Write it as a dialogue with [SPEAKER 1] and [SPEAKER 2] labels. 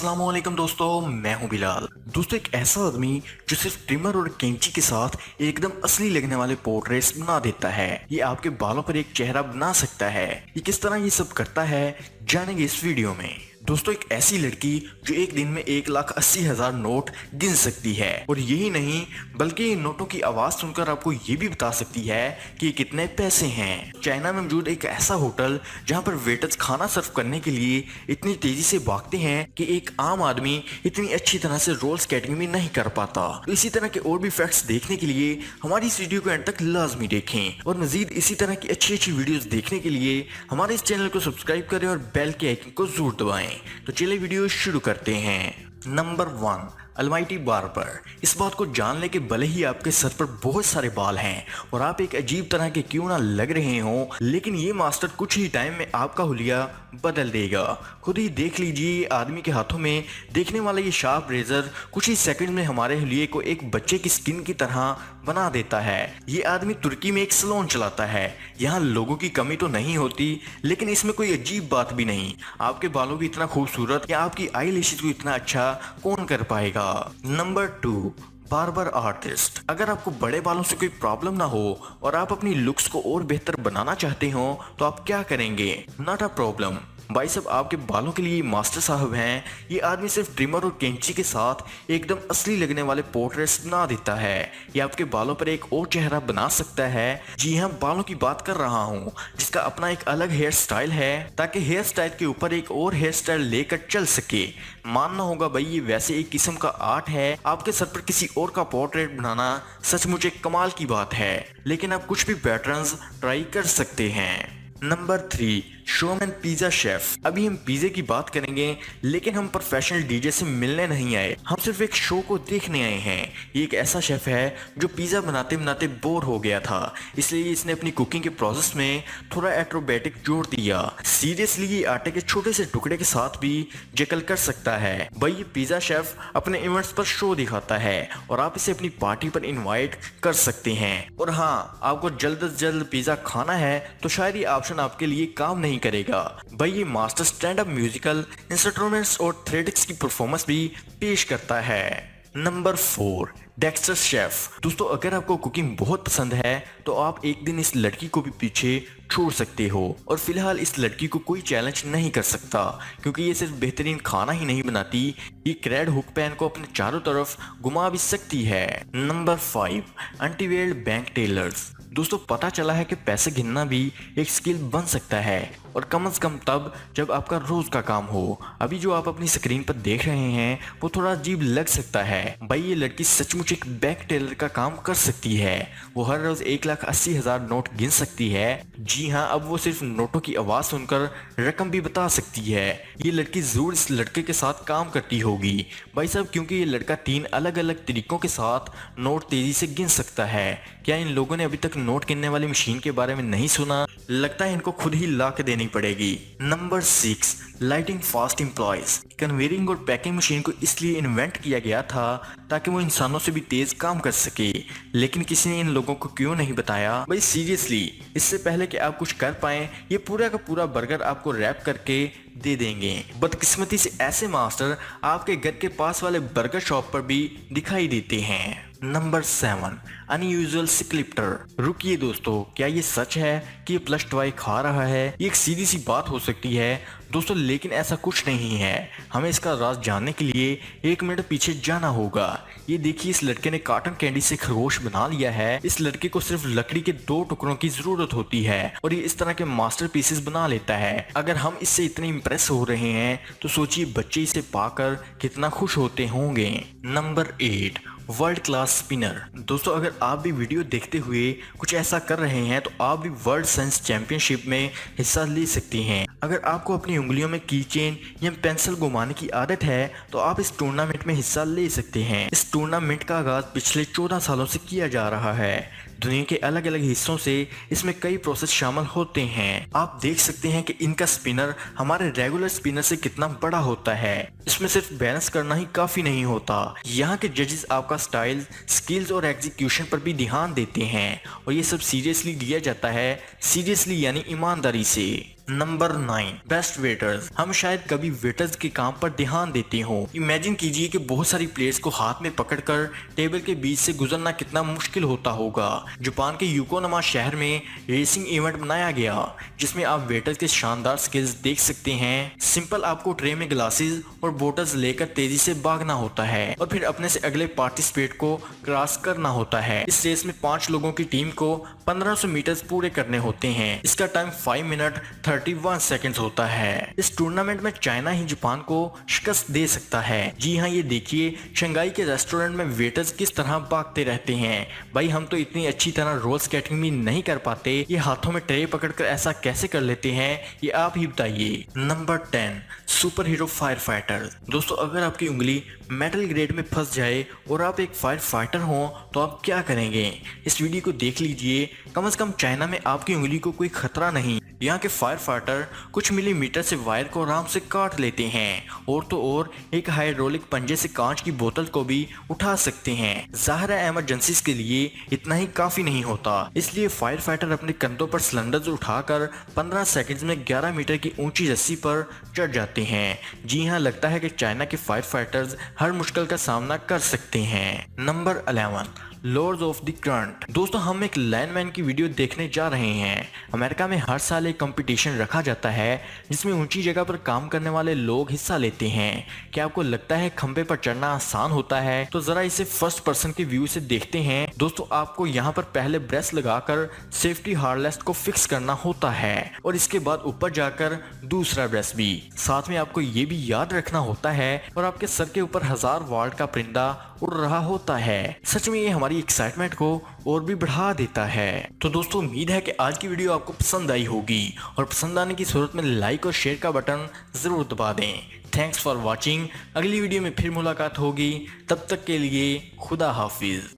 [SPEAKER 1] अस्सलामुअलैकुम दोस्तों, मैं हूं बिलाल। दोस्तों, एक ऐसा आदमी जो सिर्फ ट्रिमर और कैंची के साथ एकदम असली लगने वाले पोर्ट्रेट्स बना देता है। ये आपके बालों पर एक चेहरा बना सकता है। ये किस तरह ये सब करता है जानेंगे इस वीडियो में। दोस्तों, एक ऐसी लड़की जो एक दिन में 1,80,000 नोट गिन सकती है, और यही नहीं बल्कि इन नोटों की आवाज सुनकर आपको ये भी बता सकती है कि कितने पैसे हैं। चाइना में मौजूद एक ऐसा होटल जहां पर वेटर्स खाना सर्व करने के लिए इतनी तेजी से भागते हैं कि एक आम आदमी इतनी अच्छी तरह से रोल स्केटिंग भी नहीं कर पाता। तो इसी तरह के और भी फैक्ट्स देखने के लिए हमारी इस वीडियो को एंड तक लाजमी देखें, और मजीद इसी तरह की अच्छी अच्छी वीडियोस देखने के लिए हमारे इस चैनल को सब्सक्राइब करें और बेल के आइकन को जरूर दबाएं। तो चलिए वीडियो शुरू करते हैं। Number 1, Almighty barber. इस बात को जान ले कि भले ही आपके सर पर बहुत सारे बाल हैं और आप एक अजीब तरह के क्यों ना लग रहे हो, लेकिन ये मास्टर कुछ ही टाइम में आपका हुलिया बदल देगा। खुद ही देख लीजिए, आदमी के हाथों में देखने वाला ये शार्प रेजर कुछ ही सेकंड में हमारे हुलिये को एक बच्चे की स्किन की तरह बना देता है। ये आदमी तुर्की में एक सैलून चलाता है। यहाँ लोगों की कमी तो नहीं होती, लेकिन इसमें कोई अजीब बात भी नहीं। आपके बालों को इतना खूबसूरत या आपकी आई लैशेज को इतना अच्छा कौन कर पाएगा। Number 2, barber artist. अगर आपको बड़े बालों से कोई प्रॉब्लम ना हो और आप अपनी लुक्स को और बेहतर बनाना चाहते हो तो आप क्या करेंगे? नॉट अ प्रॉब्लम भाई साहब, आपके बालों के लिए मास्टर साहब हैं। ये आदमी सिर्फ ट्रिमर और कैंची के साथ एकदम असली लगने वाले पोर्ट्रेट्स बना देता है। ये आपके बालों पर एक और चेहरा बना सकता है। जी हाँ, बालों की बात कर रहा हूँ, जिसका अपना एक अलग हेयर स्टाइल है, ताकि हेयर स्टाइल के ऊपर एक और हेयर स्टाइल लेकर चल सके। मानना होगा भाई, ये वैसे एक किस्म का आर्ट है। आपके सर पर किसी और का पोर्ट्रेट बनाना सचमुच एक कमाल की बात है, लेकिन आप कुछ भी पैटर्न्स ट्राई कर सकते हैं। Number 3, showman pizza chef. अभी हम पिज्जे की बात करेंगे, लेकिन हम प्रोफेशनल डीजे से मिलने नहीं आए, हम सिर्फ एक शो को देखने आए हैं। ये एक ऐसा शेफ है जो पिज्जा बनाते बनाते बोर हो गया था, इसलिए इसने अपनी कुकिंग के प्रोसेस में थोड़ा एक्रोबैटिक जोड़ दिया। सीरियसली, ये आटे के छोटे से टुकड़े के साथ भी जकल कर सकता है। भाई, ये पिज्जा शेफ अपने इवेंट्स पर शो दिखाता है और आप इसे अपनी पार्टी पर इन्वाइट कर सकते हैं। और हाँ, आपको जल्द से जल्द पिज्जा खाना है तो शायद ये ऑप्शन आपके लिए काम नहीं करेगा। भाई, ये master stand up musical instruments और थ्रेडिक्स की परफॉर्मेंस भी पेश करता है। Number 4, Dexter chef. दोस्तों, अगर आपको कुकिंग बहुत पसंद है तो आप एक दिन इस लड़की को भी पीछे छोड़ सकते हो, और फिलहाल इस लड़की को कोई चैलेंज नहीं कर सकता, क्योंकि ये सिर्फ बेहतरीन खाना ही नहीं बनाती, ये क्रेड हुक पैन को अपने चारों तरफ घुमा भी सकती है। नंबर 5, एंटीवेल्ड बैंक टेलर्स। दोस्तों, पता चला है कि पैसे गिनना भी एक स्किल बन सकता है, और कम से कम तब जब आपका रोज का काम हो। अभी जो आप अपनी स्क्रीन पर देख रहे हैं वो थोड़ा अजीब लग सकता है। भाई, ये लड़की सचमुच एक बैंक टेलर का काम कर सकती है। वो हर रोज 1,80,000 नोट गिन सकती है। जी हाँ, अब वो सिर्फ नोटों की आवाज सुनकर रकम भी बता सकती है। ये लड़की जरूर इस लड़के के साथ काम करती होगी भाई साहब, क्योंकि ये लड़का 3 अलग अलग तरीकों के साथ नोट तेजी से गिन सकता है। क्या इन लोगों ने अभी तक नोट गिनने वाली मशीन के बारे में नहीं सुना? लगता है इनको खुद ही ला के देनी पड़ेगी। Number 6, lighting fast employees. कन्वेयरिंग और पैकिंग मशीन को इसलिए इन्वेंट किया गया था ताकि वो इंसानों से भी तेज काम कर सके, लेकिन किसी ने इन लोगों को क्यों नहीं बताया? भाई सीरियसली, इससे पहले कि आप कुछ कर पाए, ये पूरा का पूरा बर्गर आपको रैप करके दे देंगे। बदकिस्मती से ऐसे मास्टर आपके घर के पास वाले बर्गर शॉप पर भी दिखाई देते हैं। Number 7, unusual scripture. रुकिए दोस्तों, क्या ये सच है कि ये प्लस टॉय खा रहा है? ये एक सीधी सी बात हो सकती है दोस्तों, लेकिन ऐसा कुछ नहीं है। हमें इसका राज जानने के लिए 1 मिनट पीछे जाना होगा। ये देखिए, इस लड़के ने कॉटन कैंडी से खरगोश बना लिया है। इस लड़के को सिर्फ लकड़ी के 2 टुकड़ों की जरूरत होती है और ये इस तरह के मास्टर पीसेस बना लेता है। अगर हम इससे इतने इंप्रेस हो रहे हैं तो सोचिए बच्चे इसे पाकर कितना खुश होते होंगे। Number 8, world class spinner. दोस्तों, अगर आप भी वीडियो देखते हुए कुछ ऐसा कर रहे हैं तो आप भी वर्ल्ड साइंस चैंपियनशिप में हिस्सा ले सकते हैं। अगर आपको अपनी उंगलियों में की चेन या पेंसिल घुमाने की आदत है तो आप इस टूर्नामेंट में हिस्सा ले सकते हैं। इस टूर्नामेंट का आगाज पिछले 14 सालों से किया जा रहा है। दुनिया के अलग अलग हिस्सों से इसमें कई प्रोसेस शामिल होते हैं। आप देख सकते हैं कि इनका स्पिनर हमारे रेगुलर स्पिनर से कितना बड़ा होता है। इसमें सिर्फ बैलेंस करना ही काफी नहीं होता, यहाँ के जजेस आपका स्टाइल, स्किल्स और एग्जीक्यूशन पर भी ध्यान देते हैं, और ये सब सीरियसली लिया जाता है। सीरियसली यानी ईमानदारी से। Number 9, best waiters. हम शायद कभी वेटर्स के काम पर ध्यान देते हो। इमेजिन कीजिए कि बहुत सारी प्लेट्स को हाथ में पकड़कर टेबल के बीच से गुजरना कितना मुश्किल होता होगा। जापान के यूकोनामा शहर में रेसिंग इवेंट बनाया गया जिसमें आप वेटर्स के शानदार स्किल्स देख सकते हैं। सिंपल आपको ट्रे में ग्लासेस और बोटल्स लेकर तेजी से भागना होता है और फिर अपने से अगले पार्टिसिपेट को क्रॉस करना होता है। इस रेस में 5 लोगों की टीम को 1500 मीटर पूरे करने होते हैं। इसका टाइम 5 मिनट 31 सेकंड्स होता है। इस टूर्नामेंट में चाइना ही जापान को शिकस्त दे सकता है। जी हाँ, ये देखिए शंघाई के रेस्टोरेंट में वेटर्स किस तरह भागते रहते हैं। भाई हम तो इतनी अच्छी तरह रोल स्केटिंग भी नहीं कर पाते, ये हाथों में ट्रे पकड़कर ऐसा कैसे कर लेते हैं, ये आप ही बताइए। Number 10, super hero fire fighter. दोस्तों अगर आपकी उंगली मेटल ग्रेड में फंस जाए और आप एक फायर फाइटर हो तो आप क्या करेंगे? इस वीडियो को देख लीजिए। कम से कम चाइना में आपकी उंगली को कोई खतरा नहीं। यहाँ के फायर फाइटर कुछ मिलीमीटर से वायर को आराम से काट लेते हैं और तो और एक हाइड्रोलिक पंजे से कांच की बोतल को भी उठा सकते हैं। ज़ाहिर है इमरजेंसीज के लिए इतना ही काफी नहीं होता, इसलिए फायर फाइटर अपने कंधों पर सिलेंडर्स उठाकर 15 सेकंड्स में 11 मीटर की ऊंची रस्सी पर चढ़ जाते हैं। जी हाँ, लगता है कि चाइना के फायर फाइटर्स हर मुश्किल का सामना कर सकते हैं। Number 11, lords of the current. दोस्तों हम एक लाइनमैन की वीडियो देखने जा रहे हैं। अमेरिका में हर साल एक कंपटीशन रखा जाता है जिसमें ऊंची जगह पर काम करने वाले लोग हिस्सा लेते हैं। क्या आपको लगता है खंबे पर चढ़ना आसान होता है? तो जरा इसे फर्स्ट पर्सन के व्यू से देखते हैं। दोस्तों आपको यहाँ पर पहले ब्रेस लगाकर सेफ्टी हार्नेस को फिक्स करना होता है और इसके बाद ऊपर जाकर दूसरा ब्रेस भी। साथ में आपको ये भी याद रखना होता है और आपके सर के ऊपर 1000 वाट का परिंदा उड़ रहा होता है। सच में ये हमारी एक्साइटमेंट को और भी बढ़ा देता है। तो दोस्तों उम्मीद है कि आज की वीडियो आपको पसंद आई होगी और पसंद आने की सूरत में लाइक और शेयर का बटन जरूर दबा दें। Thanks for watching. अगली वीडियो में फिर मुलाकात होगी, तब तक के लिए खुदा हाफिज।